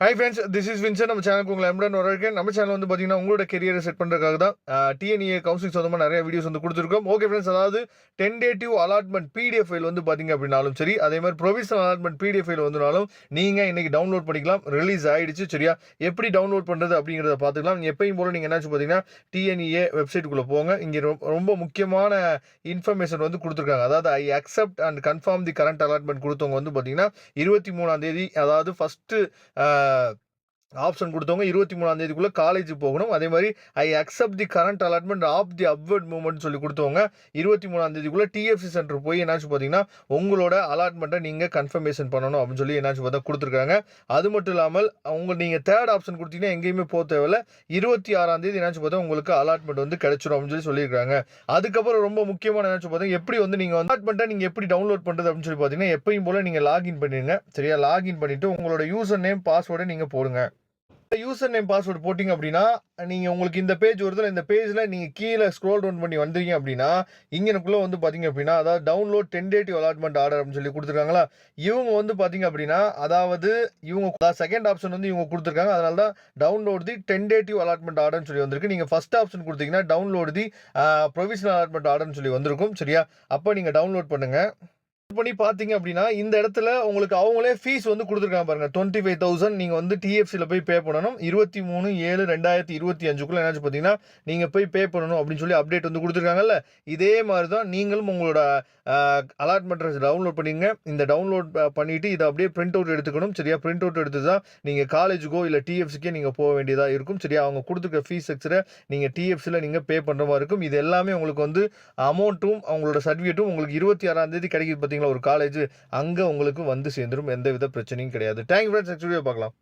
Hi friends, this is Vinson. நம்ம சேனலுக்கு உங்களை எம்டன் வரவேற்கிறேன். நம்ம சேனல் வந்து பார்த்தீங்கன்னா உங்களோட கெரியரை செட் பண்ணுறதுக்காக தான் டிஎன்இஏ கவுன்சிலிங் சொந்தமாக நிறைய வீடியோஸ் வந்து கொடுத்துருக்கோம். ஓகே ஃப்ரெண்ட்ஸ், அதாவது டென்டேட்டிவ் அலாட்மெண்ட் பிடிஎஃப் ஃபைல் வந்து பார்த்தீங்க அப்படின்னாலும் சரி, அதே மாதிரி ப்ரொவிஷனல் அலாட்மெண்ட் பிடிஎஃப் ஃபைல் வந்தாலும் நீங்கள் இன்றைக்கி டவுன்லோட் பண்ணிக்கலாம். ரிலீஸ் ஆகிடுச்சு, சரியா? எப்படி டவுன்லோட் பண்ணுறது அப்படிங்கிறத பார்த்துக்கலாம். எப்பயும் போல் நீங்கள் என்னாச்சு பார்த்தீங்கன்னா டிஎன்இஏ வெப்சைட்டுக்குள்ளே போங்க. இங்கே ரொம்ப முக்கியமான இன்ஃபர்மேஷன் வந்து கொடுத்துருக்காங்க. அதாவது I accept and confirm the current allotment கொடுத்தவங்க வந்து பார்த்தீங்கன்னா 23ஆம் தேதி, அதாவது ஃபஸ்ட்டு ஆப்ஷன் கொடுத்தவங்க 23ஆம் தேதிக்குள்ளே காலேஜ் போகணும். அதே மாதிரி I accept the current allotment of the upward movement சொல்லி கொடுத்தவங்க 23ஆம் தேதிக்குள்ளே டிஎஃப்சி சென்டர் போய் என்னாச்சு பார்த்தீங்கன்னா உங்களோட அலாட்மெண்ட்டை நீங்கள் கன்ஃபர்மேஷன் பண்ணணும் அப்படின்னு சொல்லி என்னாச்சு பார்த்தா கொடுத்துருக்காங்க. அது மட்டும் இல்லாமல் நீங்கள் தேர்ட் ஆப்ஷன் கொடுத்தீங்கன்னா எங்கேயுமே போக தேவையில்ல. 26ஆம் தேதி என்னாச்சு பார்த்தா உங்களுக்கு அலாட்மெண்ட் வந்து கிடைச்சிடும் அப்படின்னு சொல்லியிருக்காங்க. அதுக்கப்புறம் ரொம்ப முக்கியமான என்னாச்சு பார்த்தீங்கன்னா எப்படி வந்து நீங்கள் அலாட்மெண்ட்டை நீங்கள் எப்படி டவுன்லோட் பண்ணுறது அப்படின்னு சொல்லி பார்த்தீங்கன்னா எப்பயும் போல் நீங்கள் லாகின் பண்ணிடுங்க, சரியா? லாகின் பண்ணிவிட்டு உங்களோட யூசர் நேம் பாஸ்வேர்டை நீங்கள் போடுங்க. யூசர் நேம் பாஸ்வேர்டு போட்டிங்க அப்படின்னா நீங்கள் உங்களுக்கு இந்த பேஜ் வருதுல, இந்த பேஜில் நீங்கள் கீழே ஸ்க்ரோல் டவுன் பண்ணி வந்தீங்க அப்படின்னா இங்கனுக்குள்ளே வந்து பார்த்தீங்க அப்படின்னா அதாவது டவுன்லோட் டென்டேட்டிவ் அலாட்மெண்ட் ஆர்டர் அப்படின்னு சொல்லி கொடுத்துருக்காங்களா. இவங்க வந்து பார்த்தீங்க அப்படின்னா அதாவது இவங்க செகண்ட் ஆப்ஷன் வந்து இவங்க கொடுத்துருக்காங்க. அதனால தான் டவுன்லோட் தி டென்டேட்டிவ் அலாட்மெண்ட் ஆர்டர்னு சொல்லி வந்திருக்கு. நீங்கள் ஃபர்ஸ்ட் ஆப்ஷன் கொடுத்தீங்கன்னா டவுன்லோட் தி ப்ரொவிஷனல் அலாட்மெண்ட் ஆர்டர்னு சொல்லி வந்திருக்கும், சரியா? அப்போ நீங்கள் டவுன்லோட் பண்ணுங்கள். பண்ணி பார்த்தீங்க அப்படின்னா இந்த இடத்துல உங்களுக்கு அவங்களே ஃபீஸ் வந்து கொடுத்துருக்காங்க பாருங்க. 25,000 நீங்கள் வந்து டிஎஃப்சியில் போய் பே பண்ணணும். 23/7/2025 என்னாச்சு பார்த்தீங்கன்னா நீங்கள் போய் பே பண்ணணும் அப்படின்னு சொல்லி அப்டேட் வந்து கொடுத்துருக்காங்கல்ல. இதே மாதிரி தான் நீங்களும் உங்களோட அலாட்மெண்ட் டவுன்லோட் பண்ணிங்க. இந்த டவுன்லோட் பண்ணிவிட்டு இதை அப்படியே பிரிண்ட் அவுட் எடுத்துக்கணும், சரியா? பிரிண்ட் அவுட் எடுத்து தான் நீங்கள் காலேஜுக்கோ இல்லை டிஎஃப்சிக்கே நீங்கள் போக வேண்டியதாக இருக்கும், சரியா? அவங்க கொடுத்துருக்க ஃபீஸ் ஸ்ட்ரக்சரை நீங்கள் டிஎஃப்சியில் நீங்கள் பே பண்ணுற மாதிரி இருக்கும். இது எல்லாமே உங்களுக்கு வந்து அமௌண்ட்டும் அவங்களோட சர்டிஃபிகேட்டும் உங்களுக்கு 26ஆம் தேதி கிடைக்குது பார்த்தீங்களா ஒரு காலேஜ், அங்கே உங்களுக்கு வந்து சேர்ந்துடும். எந்த வித பிரச்சனையும் கிடையாது. தேங்க்யூ ஃப்ரெண்ட்ஸ், நெக்ஸ்ட் வீடியோ பார்க்கலாம்.